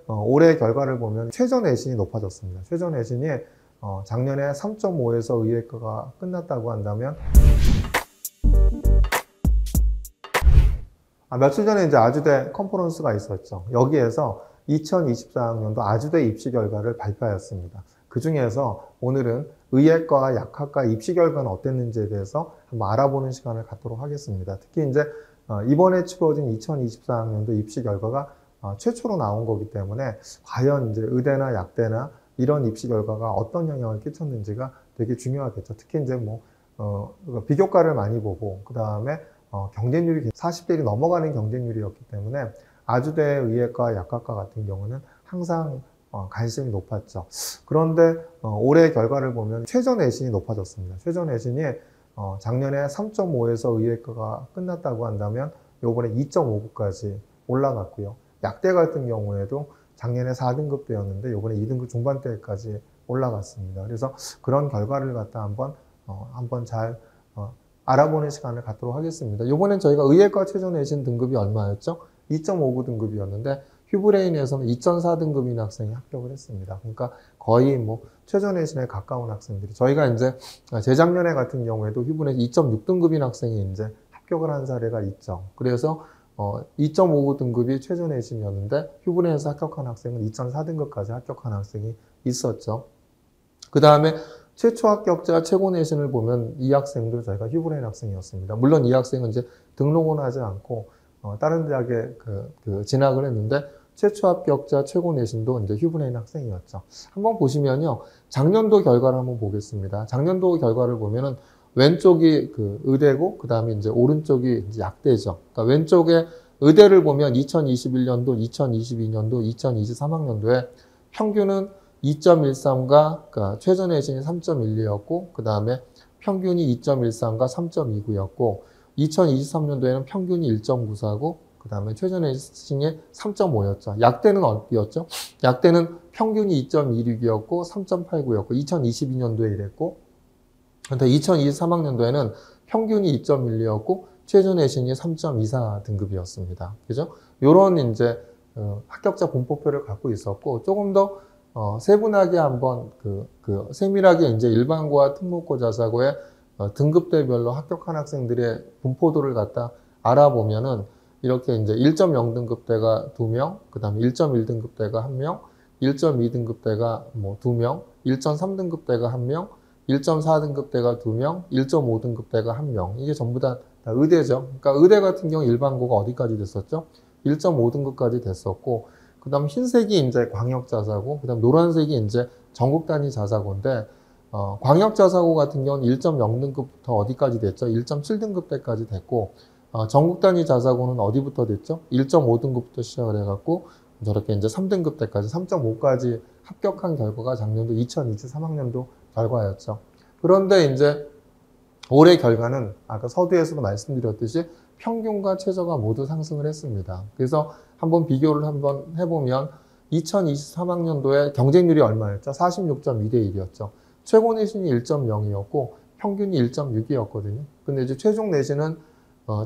올해 결과를 보면 최저 내신이 높아졌습니다. 최저 내신이 작년에 3.5에서 의예과가 끝났다고 한다면 며칠 전에 이제 아주대 컨퍼런스가 있었죠. 여기에서 2024학년도 아주대 입시 결과를 발표하였습니다. 그 중에서 오늘은 의예과, 약학과 입시 결과는 어땠는지에 대해서 한번 알아보는 시간을 갖도록 하겠습니다. 특히 이제 이번에 치러진 2024학년도 입시 결과가 최초로 나온 거기 때문에 과연 이제 의대나 약대나 이런 입시 결과가 어떤 영향을 끼쳤는지가 되게 중요하겠죠. 특히 이제 비교과를 많이 보고 그 다음에 경쟁률이 40대를 넘어가는 경쟁률이었기 때문에 아주대 의예과, 약학과 같은 경우는 항상 관심이 높았죠. 그런데 올해 결과를 보면 최저 내신이 높아졌습니다. 최저 내신이 작년에 3.5에서 의예과가 끝났다고 한다면 요번에 2.59까지 올라갔고요. 약대 같은 경우에도 작년에 4등급대였는데 요번에 2등급 중반대까지 올라갔습니다. 그래서 그런 결과를 갖다 한번 잘 알아보는 시간을 갖도록 하겠습니다. 요번엔 저희가 의예과 최저 내신 등급이 얼마였죠? 2.59등급이었는데 휴브레인에서는 2.4등급인 학생이 합격을 했습니다. 그러니까 거의 최저 내신에 가까운 학생들이, 저희가 이제 재작년에 같은 경우에도 휴브레인 2.6등급인 학생이 이제 합격을 한 사례가 있죠. 그래서 2.59등급이 최저 내신이었는데 휴브레인에서 합격한 학생은 2.4등급까지 합격한 학생이 있었죠. 그 다음에 최초 합격자 최고 내신을 보면 이 학생도 저희가 휴브레인 학생이었습니다. 물론 이 학생은 이제 등록은 하지 않고 다른 대학에 진학을 했는데 최초 합격자 최고 내신도 이제 휴브레인 학생이었죠. 한번 보시면요, 작년도 결과를 한번 보겠습니다. 작년도 결과를 보면은 왼쪽이 의대고 그 다음에 이제 오른쪽이 이제 약대죠. 그러니까 왼쪽에 의대를 보면 2021년도, 2022년도, 2023학년도에 평균은 2.13과 그러니까 최저 내신이 3.12였고 그 다음에 평균이 2.13과 3.29였고 2023년도에는 평균이 1.94고 그 다음에 최저 내신이 3.5였죠. 약대는 어디였죠? 약대는 평균이 2.26이었고 3.89였고 2022년도에 이랬고 근데 2023학년도에는 평균이 2.12였고 최저 내신이 3.24 등급이었습니다. 그죠? 요런 이제 합격자 분포표를 갖고 있었고 조금 더 세분하게 한번 세밀하게 이제 일반고와 특목고, 자사고의 등급대별로 합격한 학생들의 분포도를 갖다 알아보면은 이렇게 이제 1.0등급대가 2명, 그 다음에 1.1등급대가 1명, 1.2등급대가 2명, 1.3등급대가 1명, 1.4등급대가 2명, 1.5등급대가 1명. 이게 전부 다 의대죠. 그러니까 의대 같은 경우 일반고가 어디까지 됐었죠? 1.5등급까지 됐었고, 그 다음 흰색이 이제 광역자사고, 그 다음 노란색이 이제 전국 단위 자사고인데, 광역자사고 같은 경우는 1.0등급부터 어디까지 됐죠? 1.7등급대까지 됐고, 전국 단위 자사고는 어디부터 됐죠? 1.5등급부터 시작을 해갖고, 저렇게 이제 3등급대까지, 3.5까지 합격한 결과가 작년도 2023학년도 결과였죠. 그런데 이제 올해 결과는 아까 서두에서도 말씀드렸듯이 평균과 최저가 모두 상승을 했습니다. 그래서 한번 비교를 한번 해보면 2023학년도에 경쟁률이 얼마였죠? 46.2대 1이었죠. 최고 내신이 1.0이었고 평균이 1.6이었거든요. 근데 이제 최종 내신은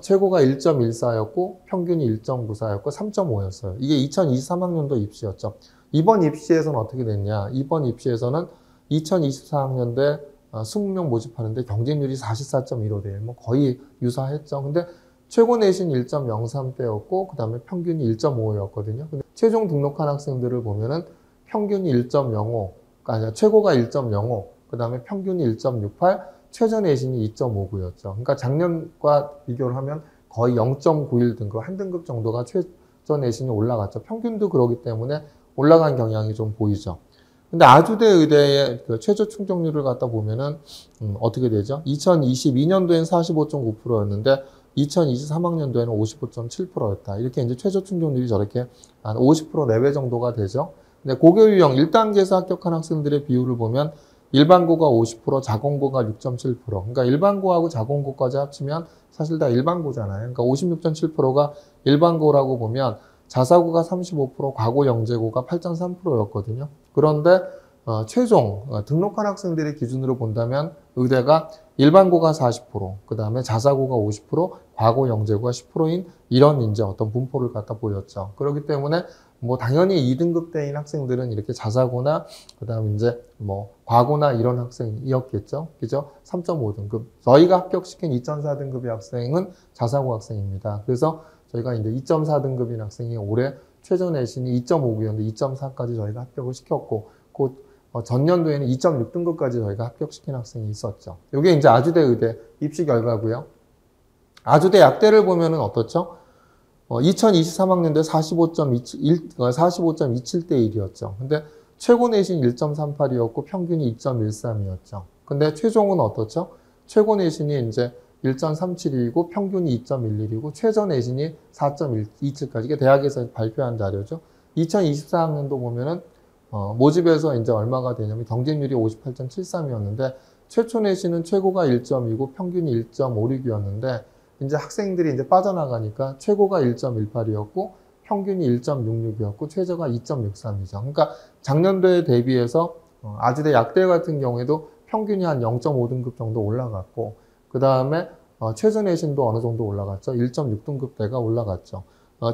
최고가 1.14였고 평균이 1.94였고 3.5였어요. 이게 2023학년도 입시였죠. 이번 입시에서는 어떻게 됐냐? 이번 입시에서는 2024학년도에 20명 모집하는데 경쟁률이 44.15대 1, 거의 유사했죠. 근데 최고 내신 1.03대였고 그 다음에 평균이 1.55였거든요. 근데 최종 등록한 학생들을 보면은 평균이 1.05, 그러니까 최고가 1.05, 그 다음에 평균이 1.68, 최저 내신이 2.59였죠. 그러니까 작년과 비교를 하면 거의 0.91등급, 한 등급 정도가 최저 내신이 올라갔죠. 평균도 그러기 때문에 올라간 경향이 좀 보이죠. 근데 아주대 의대의 최저 충족률을 갖다 보면은 어떻게 되죠? 2022년도엔 45.9%였는데 2023학년도에는 55.7%였다. 이렇게 이제 최저 충족률이 저렇게 한 50% 내외 정도가 되죠. 근데 고교 유형 1단계에서 합격한 학생들의 비율을 보면 일반고가 50%, 자공고가 6.7%. 그러니까 일반고하고 자공고까지 합치면 사실 다 일반고잖아요. 그러니까 56.7%가 일반고라고 보면 자사고가 35%, 과고 영재고가 8.3%였거든요. 그런데 최종 등록한 학생들의 기준으로 본다면 의대가 일반고가 40%, 그 다음에 자사고가 50%, 과고 영재고가 10%인 이런 이제 어떤 분포를 갖다 보였죠. 그렇기 때문에 뭐 당연히 2등급대인 학생들은 이렇게 자사고나 그다음에 이제 뭐 과고나 이런 학생이었겠죠. 그죠? 3.5등급. 저희가 합격시킨 2.4등급의 학생은 자사고 학생입니다. 그래서 저희가 이제 2.4등급인 학생이 올해 최저 내신이 2.5였는데 2.4까지 저희가 합격을 시켰고, 곧 전년도에는 2.6등급까지 저희가 합격시킨 학생이 있었죠. 이게 이제 아주대 의대 입시 결과고요. 아주대 약대를 보면은 어떻죠? 2023학년도에 45.27대 1이었죠. 근데 최고 내신 1.38이었고 평균이 2.13이었죠. 근데 최종은 어떻죠? 최고 내신이 이제 1.37이고 평균이 2.11이고 최저 내신이 4.27까지. 이게 대학에서 발표한 자료죠. 2024학년도 보면은 모집에서 이제 얼마가 되냐면 경쟁률이 58.73이었는데 최초 내신은 최고가 1.2고 평균이 1.56이었는데 이제 학생들이 이제 빠져나가니까 최고가 1.18이었고 평균이 1.66이었고 최저가 2.63이죠. 그러니까 작년도에 대비해서 아주대 약대 같은 경우에도 평균이 한 0.5등급 정도 올라갔고, 그 다음에 최저 내신도 어느 정도 올라갔죠. 1.6등급대가 올라갔죠.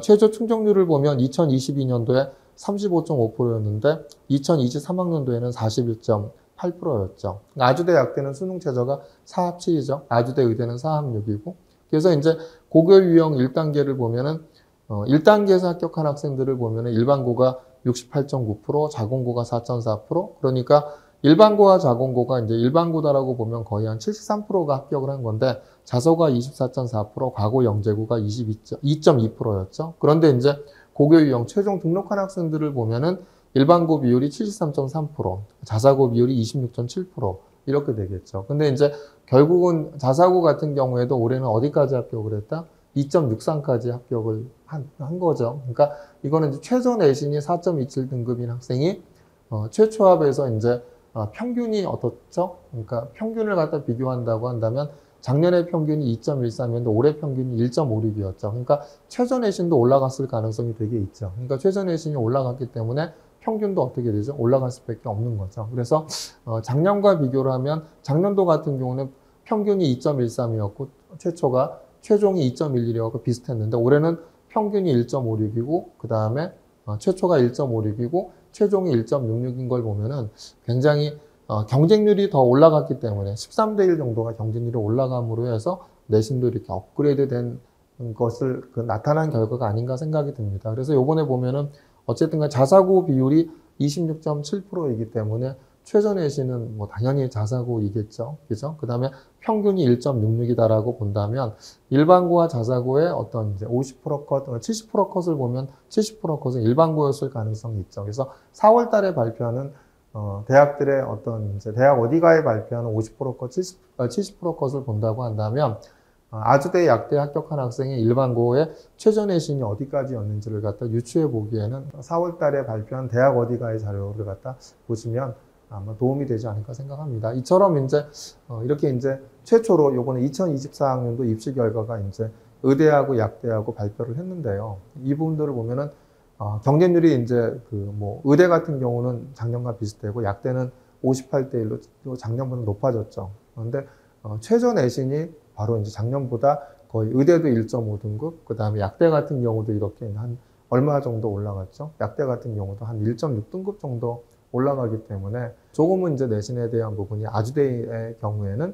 최저 충족률을 보면 2022년도에 35.5%였는데 2023학년도에는 41.8%였죠. 아주대 약대는 수능 최저가 4합7이죠. 아주대 의대는 4합6이고. 그래서 이제 고교 유형 1단계를 보면은 1단계에서 합격한 학생들을 보면은 일반고가 68.9%, 자공고가 4.4%. 그러니까 일반고와 자공고가 이제 일반고다라고 보면 거의 한 73%가 합격을 한 건데 자소가 24.4%, 과고 영재고가 22.2%였죠. 그런데 이제 고교 유형 최종 등록한 학생들을 보면은 일반고 비율이 73.3%, 자사고 비율이 26.7%. 이렇게 되겠죠. 근데 이제 결국은 자사고 같은 경우에도 올해는 어디까지 합격을 했다? 2.63까지 합격을 한 거죠. 그러니까 이거는 이제 최저 내신이 4.27등급인 학생이 최초합에서 이제 평균이 어떻죠? 그러니까 평균을 갖다 비교한다고 한다면 작년에 평균이 2.13이었는데 올해 평균이 1.56이었죠. 그러니까 최저 내신도 올라갔을 가능성이 되게 있죠. 그러니까 최저 내신이 올라갔기 때문에 평균도 어떻게 되죠? 올라갈 수밖에 없는 거죠. 그래서 작년과 비교를 하면 작년도 같은 경우는 평균이 2.13이었고 최종이 2.11이었고 비슷했는데 올해는 평균이 1.56이고 그 다음에 최초가 1.56이고 최종이 1.66인 걸 보면은 굉장히 경쟁률이 더 올라갔기 때문에 13대 1 정도가 경쟁률이 올라감으로 해서 내신도 이렇게 업그레이드 된 것을 나타난 결과가 아닌가 생각이 듭니다. 그래서 요번에 보면은 어쨌든 간 자사고 비율이 26.7%이기 때문에 최저 내신은 뭐 당연히 자사고이겠죠. 그죠? 그 다음에 평균이 1.66이다라고 본다면 일반고와 자사고의 어떤 이제 50% 컷, 70% 컷을 보면 70% 컷은 일반고였을 가능성이 있죠. 그래서 4월 달에 발표하는 대학들의 어떤 이제 대학 어디가에 발표하는 50% 컷, 70% 컷을 본다고 한다면 아주대 약대 합격한 학생의 일반고의 최저 내신이 어디까지였는지를 갖다 유추해 보기에는 4월 달에 발표한 대학 어디가의 자료를 갖다 보시면 아마 도움이 되지 않을까 생각합니다. 이처럼 이제 이렇게 이제 최초로 요번에 2024학년도 입시 결과가 이제 의대하고 약대하고 발표를 했는데요. 이 부분들을 보면은 경쟁률이 이제 의대 같은 경우는 작년과 비슷하고 약대는 58대 1로 작년보다 높아졌죠. 그런데 최저 내신이 바로 이제 작년보다 거의 의대도 1.5등급, 그 다음에 약대 같은 경우도 이렇게 한 얼마 정도 올라갔죠. 약대 같은 경우도 한 1.6등급 정도 올라가기 때문에 조금은 이제 내신에 대한 부분이 아주대의 경우에는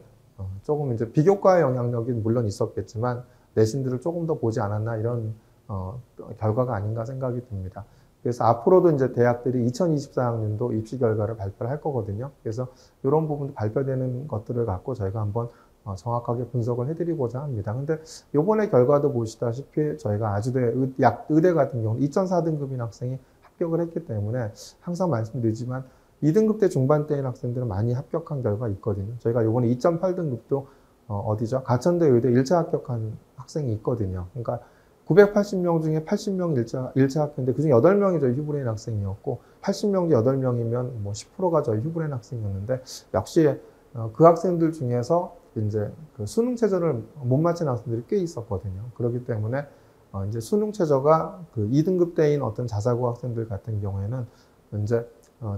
조금 이제 비교과의 영향력이 물론 있었겠지만 내신들을 조금 더 보지 않았나 이런 결과가 아닌가 생각이 듭니다. 그래서 앞으로도 이제 대학들이 2024학년도 입시 결과를 발표를 할 거거든요. 그래서 이런 부분도 발표되는 것들을 갖고 저희가 한번 정확하게 분석을 해드리고자 합니다. 근데 요번에 결과도 보시다시피 저희가 아주대 의대 같은 경우는 2.4등급인 학생이 합격을 했기 때문에 항상 말씀드리지만 2등급대 중반대인 학생들은 많이 합격한 결과가 있거든요. 저희가 요번에 2.8등급도 어디죠? 가천대 의대 1차 합격한 학생이 있거든요. 그러니까 980명 중에 80명 1차 합격인데 그중에 8명이 저희 휴브레인 학생이었고 80명 중 8명이면 뭐 10%가 저희 휴브레인 학생이었는데 역시 그 학생들 중에서 이제 그 수능 최저를 못 맞춘 학생들이 꽤 있었거든요. 그렇기 때문에 이제 수능 최저가 그 2등급대인 어떤 자사고 학생들 같은 경우에는 이제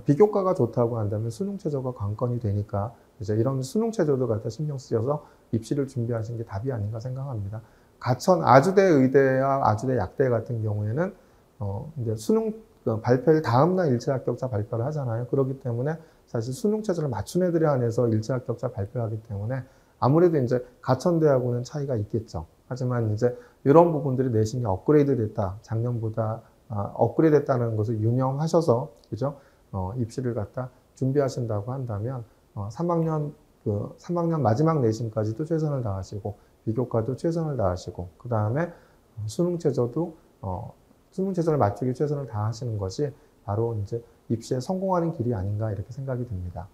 비교과가 좋다고 한다면 수능 최저가 관건이 되니까 이제 이런 수능 최저도 갖다 신경 쓰여서 입시를 준비하신 게 답이 아닌가 생각합니다. 가천 아주대 의대와 아주대 약대 같은 경우에는 이제 수능 발표일 다음날 일체 합격자 발표를 하잖아요. 그렇기 때문에 사실 수능 체제를 맞춘 애들에 한해서 일체 합격자 발표를 하기 때문에 아무래도 이제 가천대하고는 차이가 있겠죠. 하지만 이제 이런 부분들이 내신이 업그레이드 됐다, 작년보다 업그레이드 됐다는 것을 유념하셔서, 그죠? 입시를 갖다 준비하신다고 한다면, 3학년 마지막 내신까지도 최선을 다하시고, 비교과도 최선을 다하시고, 그 다음에 수능체제도, 수능체제를 맞추기 최선을 다하시는 것이 바로 이제 입시에 성공하는 길이 아닌가 이렇게 생각이 듭니다.